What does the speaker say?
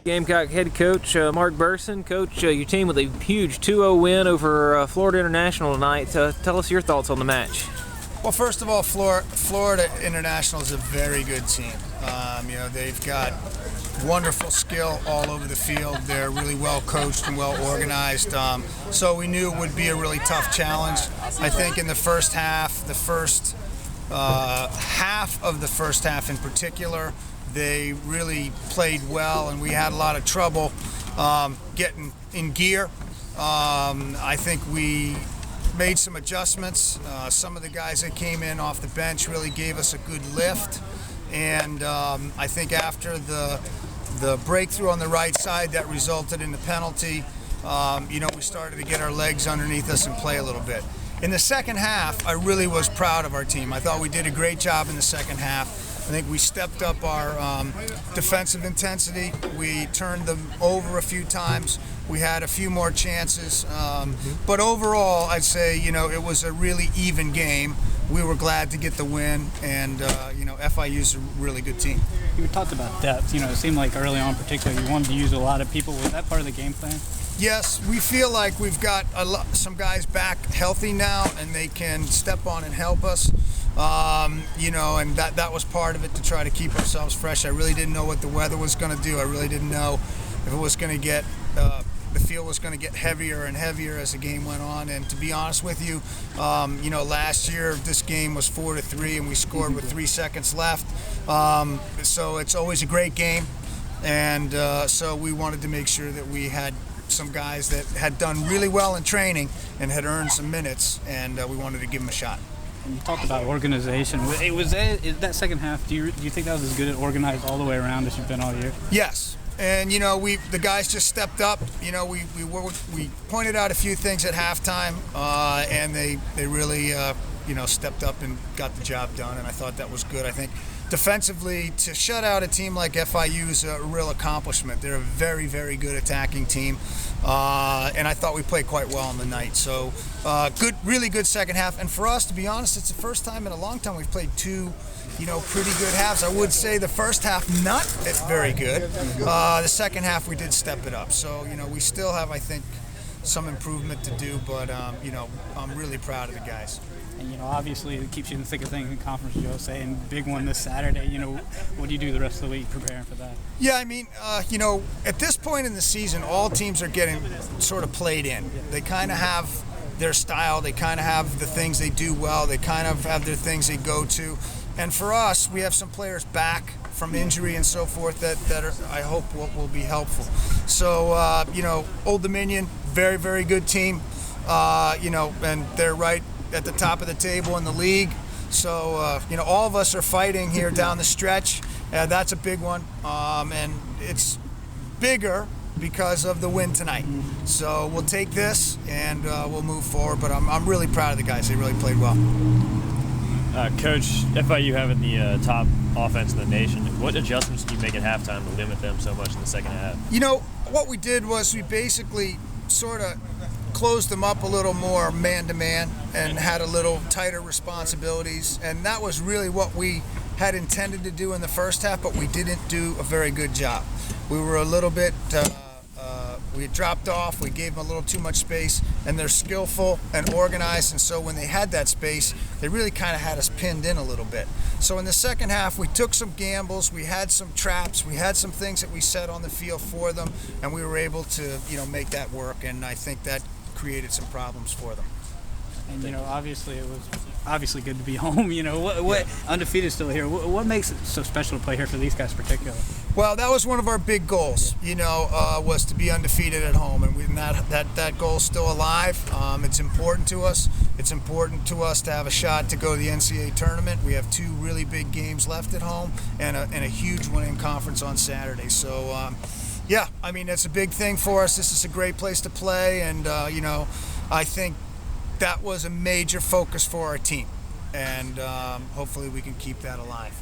Gamecock head coach Mark Berson. Coach, your team with a huge 2-0 win over Florida International tonight. Tell us your thoughts on the match. Well, first of all, Florida International is a very good team. They've got wonderful skill all over the field. They're really well coached and well organized. So we knew it would be a really tough challenge. I think in the first half, half of the first half in particular, they really played well, and we had a lot of trouble getting in gear. I think we made some adjustments. Some of the guys that came in off the bench really gave us a good lift, and I think after the breakthrough on the right side that resulted in the penalty, we started to get our legs underneath us and play a little bit. In the second half, I really was proud of our team. I thought we did a great job in the second half. I think we stepped up our defensive intensity. We turned them over a few times. We had a few more chances. But overall, I'd say, it was a really even game. We were glad to get the win, and, FIU's a really good team. You talked about depth. It seemed like early on particularly you wanted to use a lot of people. Was that part of the game plan? Yes, we feel like we've got some guys back healthy now, and they can step on and help us. And that was part of it, to try to keep ourselves fresh. I really didn't know what the weather was going to do. I really didn't know if it was going to get the field was going to get heavier and heavier as the game went on. And to be honest with you, last year this game was 4-3, and we scored with 3 seconds left. So it's always a great game, and so we wanted to make sure that we had some guys that had done really well in training and had earned some minutes, and we wanted to give them a shot. And you talked about organization. Was that second half, do you think that was as good at organized all the way around as you've been all year? Yes. And the guys just stepped up. We pointed out a few things at halftime, and they really stepped up and got the job done, and I thought that was good. I think defensively, to shut out a team like FIU is a real accomplishment. They're a very, very good attacking team, and I thought we played quite well on the night. So really good second half. And for us, to be honest, it's the first time in a long time we've played two pretty good halves. I would say the first half not very good. The second half we did step it up. So we still have, I think, some improvement to do, but I'm really proud of the guys. And obviously it keeps you in the thick of things in Conference USA, and big one this Saturday. What do you do the rest of the week preparing for that? Yeah, at this point in the season, all teams are getting sort of played in. They kind of have their style. They kind of have the things they do well. They kind of have their things they go to. And for us, we have some players back from injury and so forth that I hope will be helpful. So, Old Dominion, very, very good team, and they're right at the top of the table in the league. So, all of us are fighting here down the stretch. That's a big one, and it's bigger because of the win tonight. So we'll take this and we'll move forward, but I'm really proud of the guys. They really played well. Coach, FIU having the top offense in the nation, what adjustments did you make at halftime to limit them so much in the second half? What we did was we basically sort of closed them up a little more man-to-man and had a little tighter responsibilities, and that was really what we had intended to do in the first half, but we didn't do a very good job. We were a little bit we had dropped off, we gave them a little too much space, and they're skillful and organized, and so when they had that space, they really kind of had us pinned in a little bit. So in the second half, we took some gambles, we had some traps, we had some things that we set on the field for them, and we were able to, make that work, and I think that created some problems for them. And obviously it was good to be home. What undefeated still here. What makes it so special to play here for these guys particularly? Well, that was one of our big goals. Was to be undefeated at home, and that goal's still alive. It's important to us. It's important to us to have a shot to go to the NCAA tournament. We have 2 really big games left at home, and a huge one in conference on Saturday. So, it's a big thing for us. This is a great place to play, and I think that was a major focus for our team, and hopefully we can keep that alive.